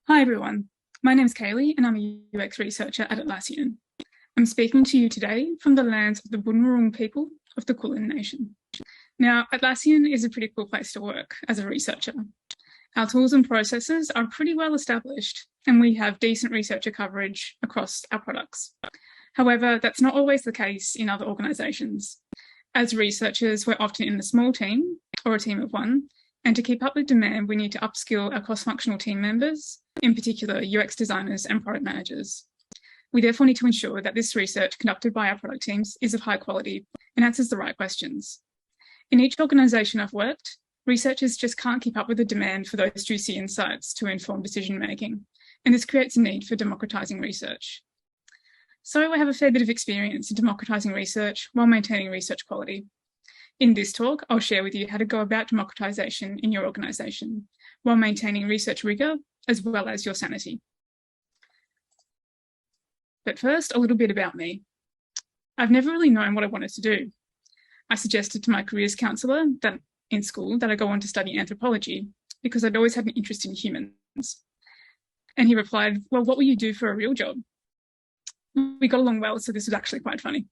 Hi everyone, my name is Caylie and I'm a UX researcher at Atlassian. I'm speaking to you today from the lands of the Bunurong people of the Kulin Nation. Now, Atlassian is a pretty cool place to work as a researcher. Our tools and processes are pretty well established and we have decent researcher coverage across our products. However, that's not always the case in other organisations. As researchers, we're often in a small team or a team of one, and to keep up with demand, we need to upskill our cross-functional team members, in particular UX designers and product managers. We therefore need to ensure that this research conducted by our product teams is of high quality and answers the right questions. In each organisation I've worked, researchers just can't keep up with the demand for those juicy insights to inform decision-making, and this creates a need for democratizing research. So I have a fair bit of experience in democratizing research while maintaining research quality. In this talk, I'll share with you how to go about democratization in your organisation while maintaining research rigour as well as your sanity. But first, a little bit about me. I've never really known what I wanted to do. I suggested to my careers counsellor that in school that I go on to study anthropology because I'd always had an interest in humans. And he replied, well, what will you do for a real job? We got along well, so this was actually quite funny.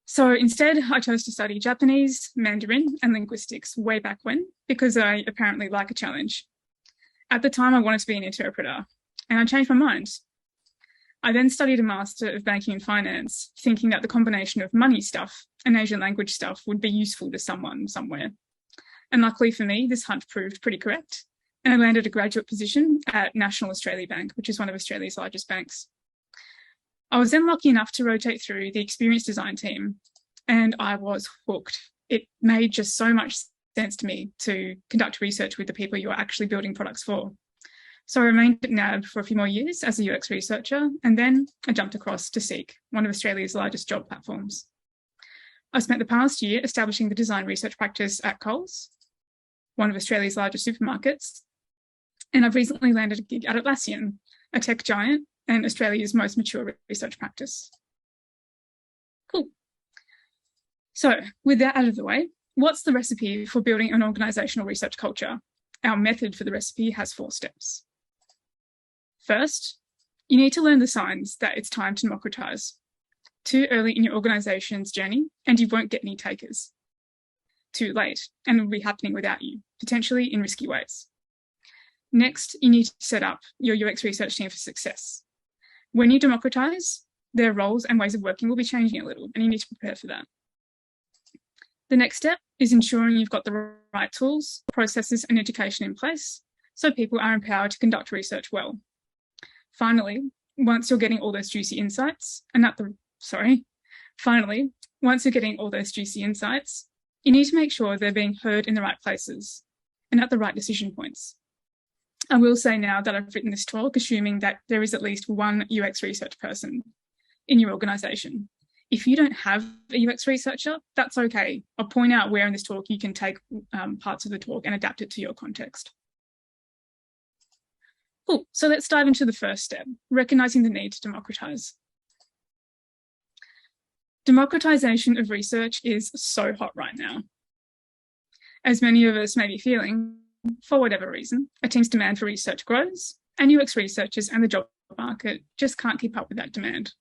So instead, I chose to study Japanese, Mandarin, and linguistics way back when, because I apparently like a challenge. At the time, I wanted to be an interpreter, and I changed my mind. I then studied a Master of Banking and Finance, thinking that the combination of money stuff and Asian language stuff would be useful to someone somewhere. And luckily for me, this hunt proved pretty correct, and I landed a graduate position at National Australia Bank, which is one of Australia's largest banks. I was then lucky enough to rotate through the experience design team, and I was hooked. It made just so much sense to me to conduct research with the people you're actually building products for. So I remained at NAB for a few more years as a UX researcher, and then I jumped across to Seek, one of Australia's largest job platforms. I spent the past year establishing the design research practice at Coles, one of Australia's largest supermarkets, and I've recently landed a gig at Atlassian, a tech giant and Australia's most mature research practice. Cool. So with that out of the way, what's the recipe for building an organisational research culture? Our method for the recipe has 4 steps. First, you need to learn the signs that it's time to democratise. Too early in your organisation's journey and you won't get any takers. Too late and it will be happening without you, potentially in risky ways. Next, you need to set up your UX research team for success. When you democratise, their roles and ways of working will be changing a little, and you need to prepare for that. The next step is ensuring you've got the right tools, processes, and education in place so people are empowered to conduct research well. Finally, once you're getting all those juicy insights, you need to make sure they're being heard in the right places and at the right decision points. I will say now that I've written this talk assuming that there is at least one UX research person in your organisation. If you don't have a UX researcher, that's okay. I'll point out where in this talk you can take parts of the talk and adapt it to your context. Cool, so let's dive into the first step, recognising the need to democratise. Democratisation of research is so hot right now. As many of us may be feeling, for whatever reason, a team's demand for research grows, and UX researchers and the job market just can't keep up with that demand.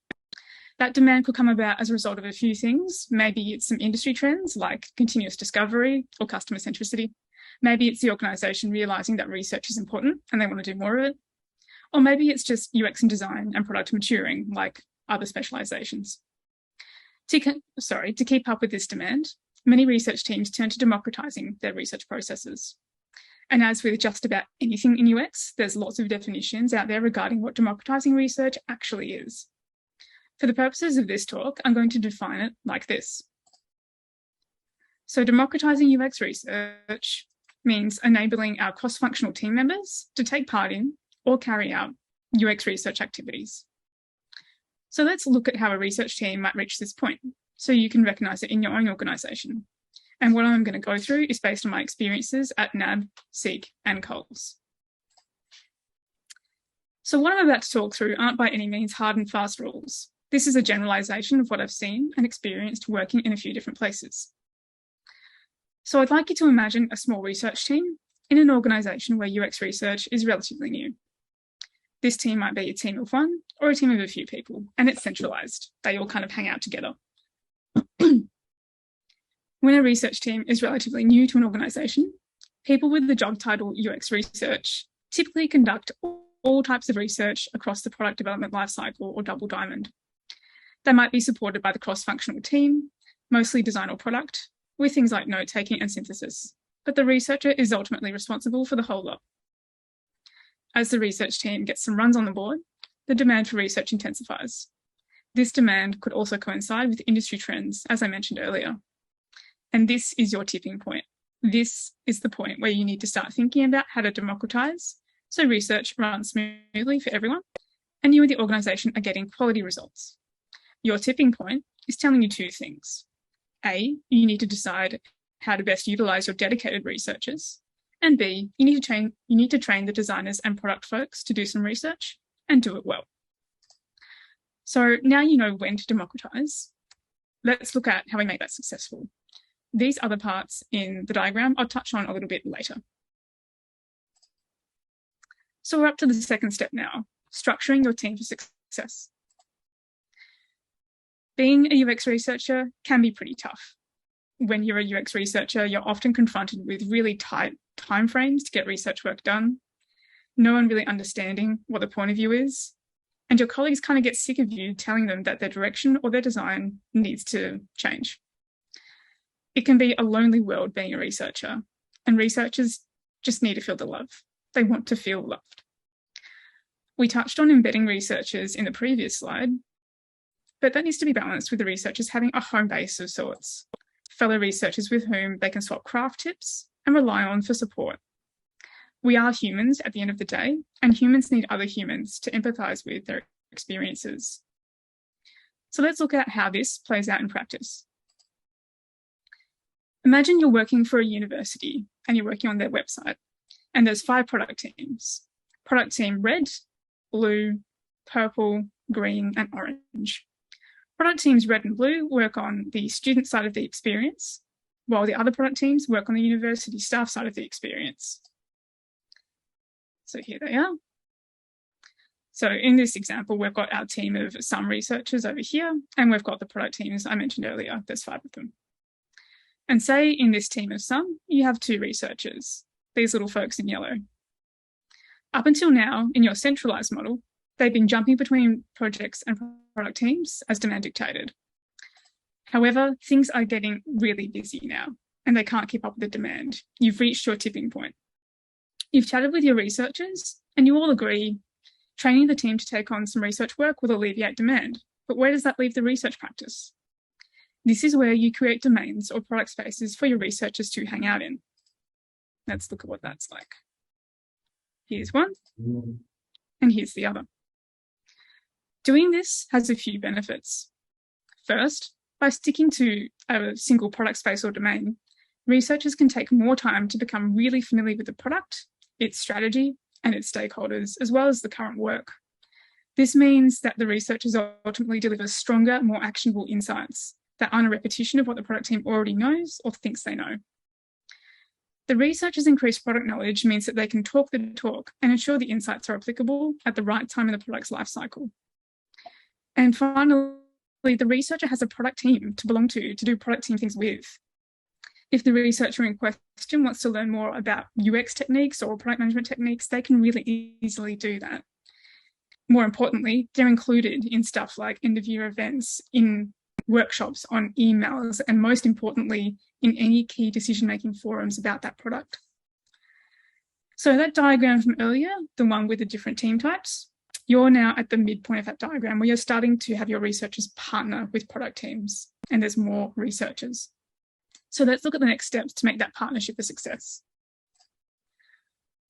That demand could come about as a result of a few things. Maybe it's some industry trends like continuous discovery or customer centricity. Maybe it's the organisation realising that research is important and they want to do more of it. Or maybe it's just UX and design and product maturing like other specialisations. To keep up with this demand, many research teams turn to democratising their research processes. And as with just about anything in UX, there's lots of definitions out there regarding what democratizing research actually is. For the purposes of this talk, I'm going to define it like this. So democratizing UX research means enabling our cross-functional team members to take part in or carry out UX research activities. So let's look at how a research team might reach this point so you can recognize it in your own organization. And what I'm going to go through is based on my experiences at NAB, Seek, and Coles. So what I'm about to talk through aren't by any means hard and fast rules. This is a generalisation of what I've seen and experienced working in a few different places. So I'd like you to imagine a small research team in an organisation where UX research is relatively new. This team might be a team of one or a team of a few people, and it's centralized. They all kind of hang out together. When a research team is relatively new to an organisation, people with the job title UX research typically conduct all types of research across the product development lifecycle or double diamond. They might be supported by the cross-functional team, mostly design or product, with things like note-taking and synthesis, but the researcher is ultimately responsible for the whole lot. As the research team gets some runs on the board, the demand for research intensifies. This demand could also coincide with industry trends, as I mentioned earlier. And this is your tipping point. This is the point where you need to start thinking about how to democratize so research runs smoothly for everyone and you and the organisation are getting quality results. Your tipping point is telling you two things. A, you need to decide how to best utilise your dedicated researchers. And B, you need to train the designers and product folks to do some research and do it well. So now you know when to democratise. Let's look at how we make that successful. These other parts in the diagram I'll touch on a little bit later. So we're up to the second step now, structuring your team for success. Being a UX researcher can be pretty tough. When you're a UX researcher, you're often confronted with really tight timeframes to get research work done, no one really understanding what the point of view is, and your colleagues kind of get sick of you telling them that their direction or their design needs to change. It can be a lonely world being a researcher, and researchers just need to feel the love. They want to feel loved. We touched on embedding researchers in the previous slide, but that needs to be balanced with the researchers having a home base of sorts, fellow researchers with whom they can swap craft tips and rely on for support. We are humans at the end of the day, and humans need other humans to empathise with their experiences. So let's look at how this plays out in practice. Imagine you're working for a university and you're working on their website, and there's 5 product teams. Product team red, blue, purple, green, and orange. Product teams red and blue work on the student side of the experience, while the other product teams work on the university staff side of the experience. So here they are. So in this example, we've got our team of some researchers over here, and we've got the product teams I mentioned earlier. There's 5 of them. And say in this team of some, you have 2 researchers, these little folks in yellow. Up until now, in your centralized model, they've been jumping between projects and product teams as demand dictated. However, things are getting really busy now, and they can't keep up with the demand. You've reached your tipping point. You've chatted with your researchers, and you all agree training the team to take on some research work will alleviate demand. But where does that leave the research practice? This is where you create domains or product spaces for your researchers to hang out in. Let's look at what that's like. Here's one, and here's the other. Doing this has a few benefits. First, by sticking to a single product space or domain, researchers can take more time to become really familiar with the product, its strategy, and its stakeholders, as well as the current work. This means that the researchers ultimately deliver stronger, more actionable insights that aren't a repetition of what the product team already knows or thinks they know. The researchers' increased product knowledge means that they can talk the talk and ensure the insights are applicable at the right time in the product's life cycle. And finally, the researcher has a product team to belong to do product team things with. If the researcher in question wants to learn more about UX techniques or product management techniques, they can really easily do that. More importantly, they're included in stuff like end-of-year events, in workshops, on emails, and most importantly, in any key decision-making forums about that product. So that diagram from earlier, the one with the different team types, you're now at the midpoint of that diagram where you're starting to have your researchers partner with product teams, and there's more researchers. So let's look at the next steps to make that partnership a success.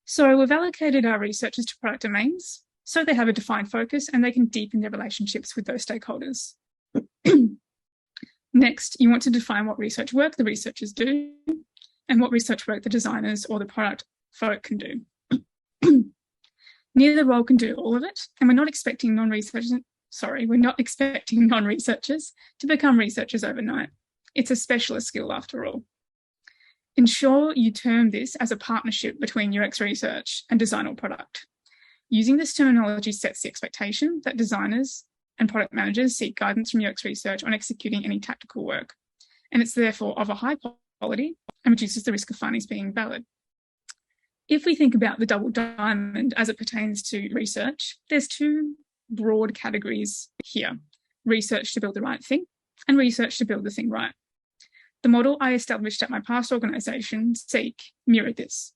So we've allocated our researchers to product domains so they have a defined focus and they can deepen their relationships with those stakeholders. Next, you want to define what research work the researchers do and what research work the designers or the product folk can do. Neither role can do all of it, and we're not expecting non-researchers to become researchers overnight. It's a specialist skill after all. Ensure you term this as a partnership between UX research and design or product. Using this terminology sets the expectation that designers and product managers seek guidance from UX research on executing any tactical work, and it's therefore of a high quality and reduces the risk of findings being valid. If we think about the double diamond as it pertains to research, there's two broad categories here: research to build the right thing and research to build the thing right. The model I established at my past organisation, Seek, mirrored this.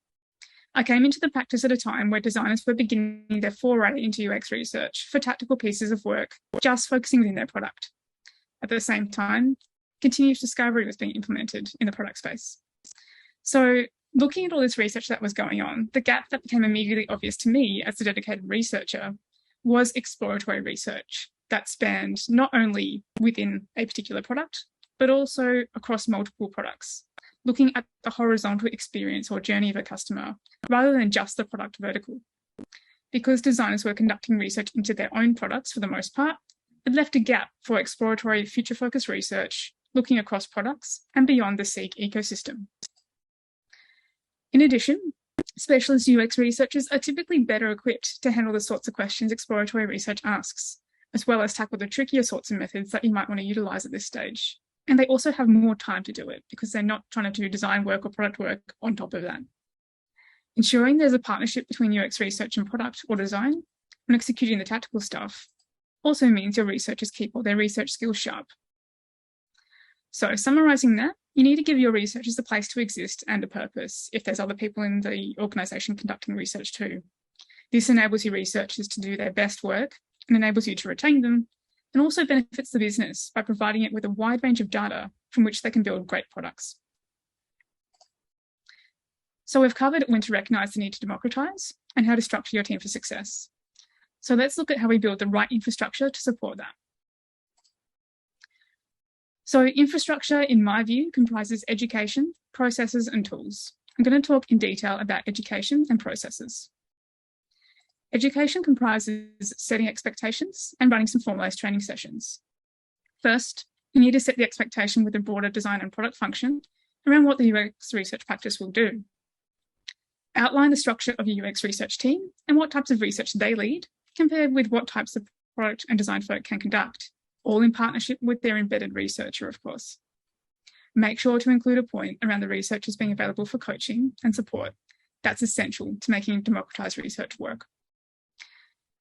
I came into the practice at a time where designers were beginning their foray into UX research for tactical pieces of work, just focusing within their product. At the same time, continuous discovery was being implemented in the product space. So looking at all this research that was going on, the gap that became immediately obvious to me as a dedicated researcher was exploratory research that spanned not only within a particular product, but also across multiple products, looking at the horizontal experience or journey of a customer rather than just the product vertical. Because designers were conducting research into their own products for the most part, it left a gap for exploratory future-focused research looking across products and beyond the Seek ecosystem. In addition, specialist UX researchers are typically better equipped to handle the sorts of questions exploratory research asks, as well as tackle the trickier sorts of methods that you might want to utilize at this stage. And they also have more time to do it because they're not trying to do design work or product work on top of that. Ensuring there's a partnership between UX research and product or design when executing the tactical stuff also means your researchers keep all their research skills sharp. So summarizing that, you need to give your researchers a place to exist and a purpose if there's other people in the organisation conducting research too. This enables your researchers to do their best work and enables you to retain them, and also benefits the business by providing it with a wide range of data from which they can build great products. So we've covered when to recognise the need to democratise and how to structure your team for success. So let's look at how we build the right infrastructure to support that. So infrastructure, in my view, comprises education, processes, and tools. I'm going to talk in detail about education and processes. Education comprises setting expectations and running some formalised training sessions. First, you need to set the expectation with a broader design and product function around what the UX research practice will do. Outline the structure of your UX research team and what types of research they lead, compared with what types of product and design folk can conduct, all in partnership with their embedded researcher, of course. Make sure to include a point around the researchers being available for coaching and support. That's essential to making democratized research work.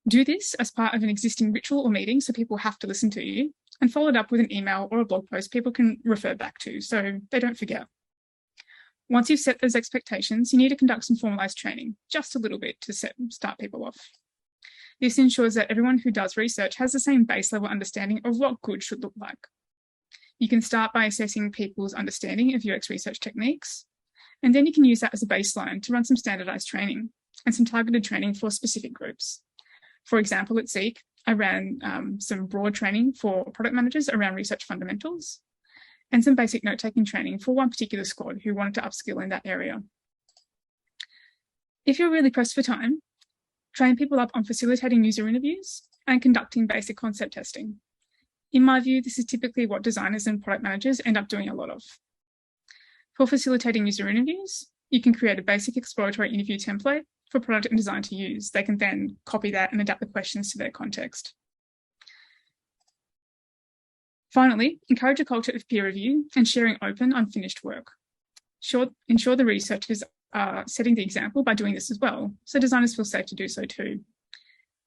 Do this as part of an existing ritual or meeting so people have to listen to you, and follow it up with an email or a blog post people can refer back to so they don't forget. Once you've set those expectations, you need to conduct some formalised training, just a little bit to start people off. This ensures that everyone who does research has the same base level understanding of what good should look like. You can start by assessing people's understanding of UX research techniques, and then you can use that as a baseline to run some standardised training and some targeted training for specific groups. For example, at Seek, I ran some broad training for product managers around research fundamentals and some basic note-taking training for one particular squad who wanted to upskill in that area. If you're really pressed for time, train people up on facilitating user interviews and conducting basic concept testing. In my view, this is typically what designers and product managers end up doing a lot of. For facilitating user interviews, you can create a basic exploratory interview template for product and design to use. They can then copy that and adapt the questions to their context. Finally, encourage a culture of peer review and sharing open, unfinished work. Ensure the researchers are setting the example by doing this as well, so designers feel safe to do so too.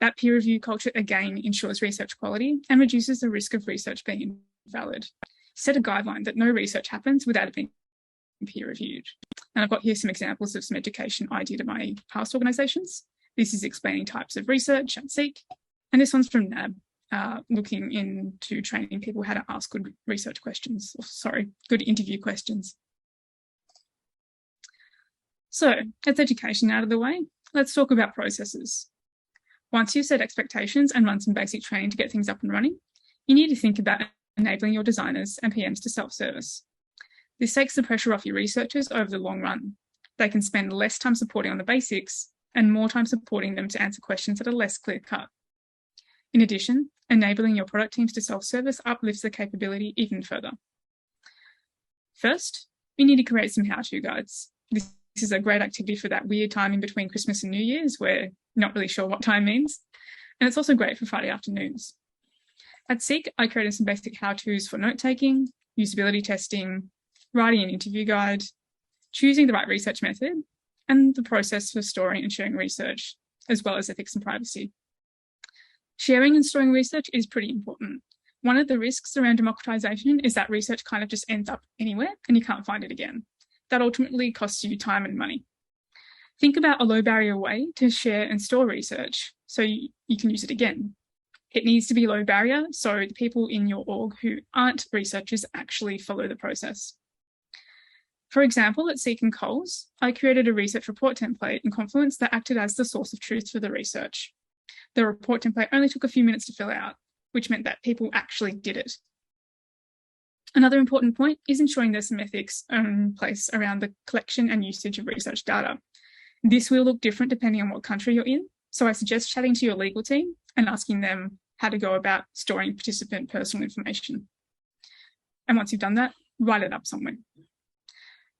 That peer review culture, again, ensures research quality and reduces the risk of research being invalid. Set a guideline that no research happens without it being peer reviewed. And I've got here some examples of some education I did at my past organisations. This is explaining types of research at Seek, and this one's from NAB, looking into training people how to ask good research questions, good interview questions. So that's education out of the way. Let's talk about processes. Once you've set expectations and run some basic training to get things up and running, you need to think about enabling your designers and PMs to self-service. This takes the pressure off your researchers over the long run. They can spend less time supporting on the basics and more time supporting them to answer questions that are less clear-cut. In addition, enabling your product teams to self-service uplifts the capability even further. First, you need to create some how-to guides. This is a great activity for that weird time in between Christmas and New Year's where not really sure what time means. And it's also great for Friday afternoons. At Seek, I created some basic how-tos for note-taking, usability testing, writing an interview guide, choosing the right research method, and the process for storing and sharing research, as well as ethics and privacy. Sharing and storing research is pretty important. One of the risks around democratization is that research kind of just ends up anywhere and you can't find it again. That ultimately costs you time and money. Think about a low barrier way to share and store research so you can use it again. It needs to be low barrier so the people in your org who aren't researchers actually follow the process. For example, at Seek and Coles, I created a research report template in Confluence that acted as the source of truth for the research. The report template only took a few minutes to fill out, which meant that people actually did it. Another important point is ensuring there's some ethics in place around the collection and usage of research data. This will look different depending on what country you're in, so I suggest chatting to your legal team and asking them how to go about storing participant personal information. And once you've done that, write it up somewhere.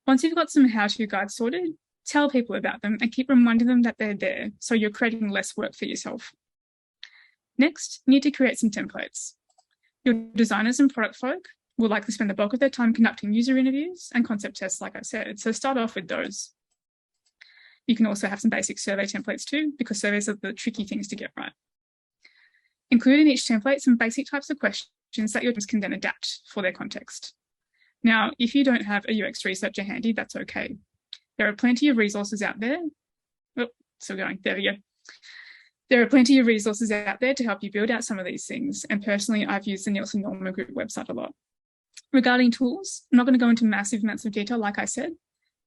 Once you've got some how-to guides sorted, tell people about them and keep reminding them that they're there, so you're creating less work for yourself. Next, you need to create some templates. Your designers and product folk will likely spend the bulk of their time conducting user interviews and concept tests, like I said, so start off with those. You can also have some basic survey templates too, because surveys are the tricky things to get right. Include in each template some basic types of questions that your teams can then adapt for their context. Now, if you don't have a UX researcher handy, that's okay. There are plenty of resources out there. Oh, still going, there we go. There are plenty of resources out there to help you build out some of these things. And personally, I've used the Nielsen Norman Group website a lot. Regarding tools, I'm not going to go into massive amounts of detail, like I said,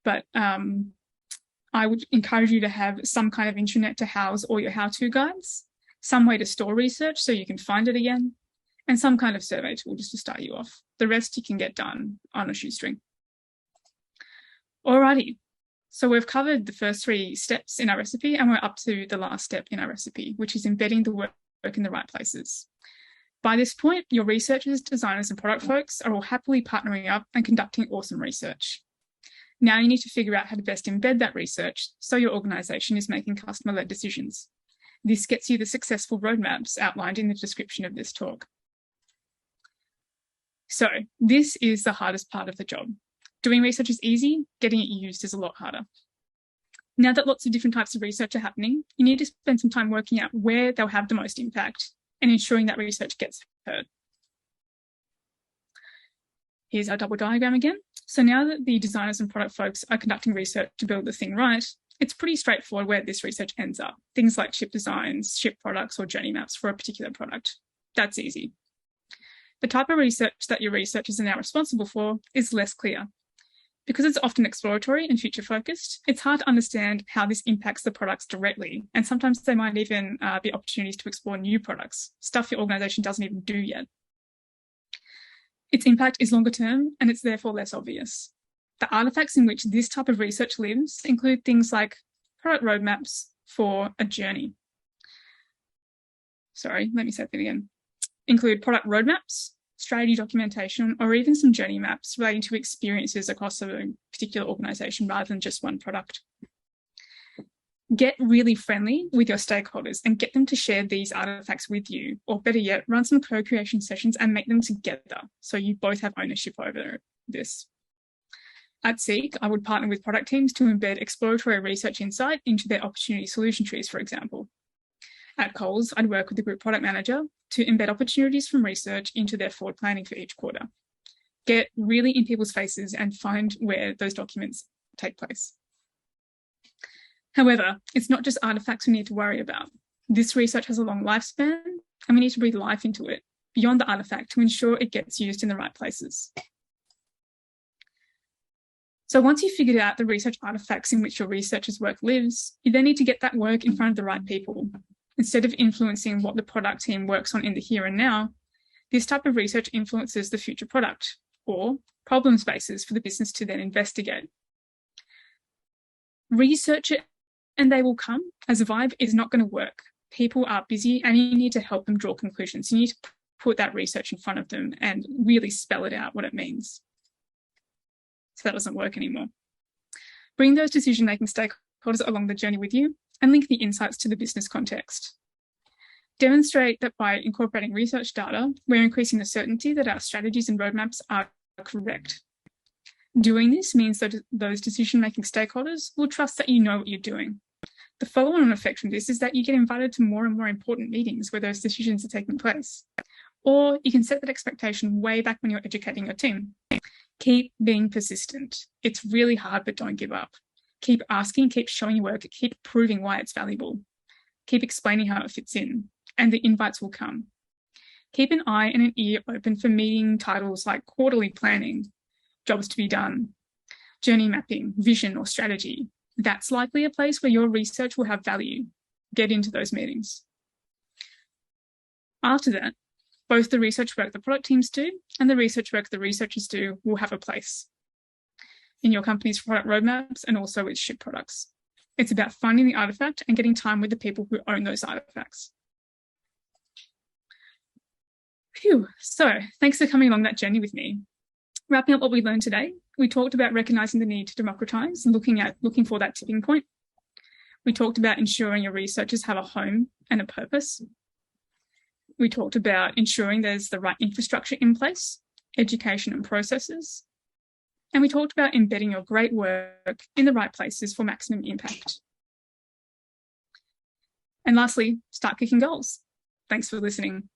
but I would encourage you to have some kind of intranet to house all your how-to guides, some way to store research so you can find it again, and some kind of survey tool just to start you off. The rest you can get done on a shoestring. Alrighty, so we've covered the first 3 steps in our recipe and we're up to the last step in our recipe, which is embedding the work in the right places. By this point, your researchers, designers, and product folks are all happily partnering up and conducting awesome research. Now you need to figure out how to best embed that research so your organisation is making customer-led decisions. This gets you the successful roadmaps outlined in the description of this talk. So this is the hardest part of the job. Doing research is easy, getting it used is a lot harder. Now that lots of different types of research are happening, you need to spend some time working out where they'll have the most impact and ensuring that research gets heard. Here's our double diagram again. So now that the designers and product folks are conducting research to build the thing right, it's pretty straightforward where this research ends up. Things like ship designs, ship products, or journey maps for a particular product. That's easy. The type of research that your researchers are now responsible for is less clear. Because it's often exploratory and future-focused, it's hard to understand how this impacts the products directly, and sometimes there might even be opportunities to explore new products, stuff your organisation doesn't even do yet. Its impact is longer term, and it's therefore less obvious. The artefacts in which this type of research lives include things like product roadmaps for a journey. Sorry, let me say that again. Include product roadmaps, strategy documentation, or even some journey maps relating to experiences across a particular organisation rather than just one product. Get really friendly with your stakeholders and get them to share these artifacts with you, or better yet, run some co-creation sessions and make them together so you both have ownership over this. At Seek, I would partner with product teams to embed exploratory research insight into their opportunity solution trees, for example. At Coles, I'd work with the group product manager to embed opportunities from research into their forward planning for each quarter. Get really in people's faces and find where those documents take place. However, it's not just artifacts we need to worry about. This research has a long lifespan and we need to breathe life into it beyond the artifact to ensure it gets used in the right places. So once you've figured out the research artifacts in which your researcher's work lives, you then need to get that work in front of the right people. Instead of influencing what the product team works on in the here and now, this type of research influences the future product or problem spaces for the business to then investigate. Research it and they will come, as a vibe is not going to work. People are busy and you need to help them draw conclusions. You need to put that research in front of them and really spell it out what it means. So that doesn't work anymore. Bring those decision-making stakeholders along the journey with you and link the insights to the business context. Demonstrate that by incorporating research data, we're increasing the certainty that our strategies and roadmaps are correct. Doing this means that those decision-making stakeholders will trust that you know what you're doing. The follow-on effect from this is that you get invited to more and more important meetings where those decisions are taking place. Or you can set that expectation way back when you're educating your team. Keep being persistent. It's really hard, but don't give up. Keep asking, keep showing your work, keep proving why it's valuable. Keep explaining how it fits in, and the invites will come. Keep an eye and an ear open for meeting titles like quarterly planning, jobs to be done, journey mapping, vision or strategy. That's likely a place where your research will have value. Get into those meetings. After that, both the research work the product teams do and the research work the researchers do will have a place in your company's product roadmaps and also with shipped products. It's about finding the artifact and getting time with the people who own those artifacts. Phew. So thanks for coming along that journey with me. Wrapping up what we learned today, we talked about recognizing the need to democratize and looking for that tipping point. We talked about ensuring your researchers have a home and a purpose. We talked about ensuring there's the right infrastructure in place, education and processes. And we talked about embedding your great work in the right places for maximum impact. And lastly, start kicking goals. Thanks for listening.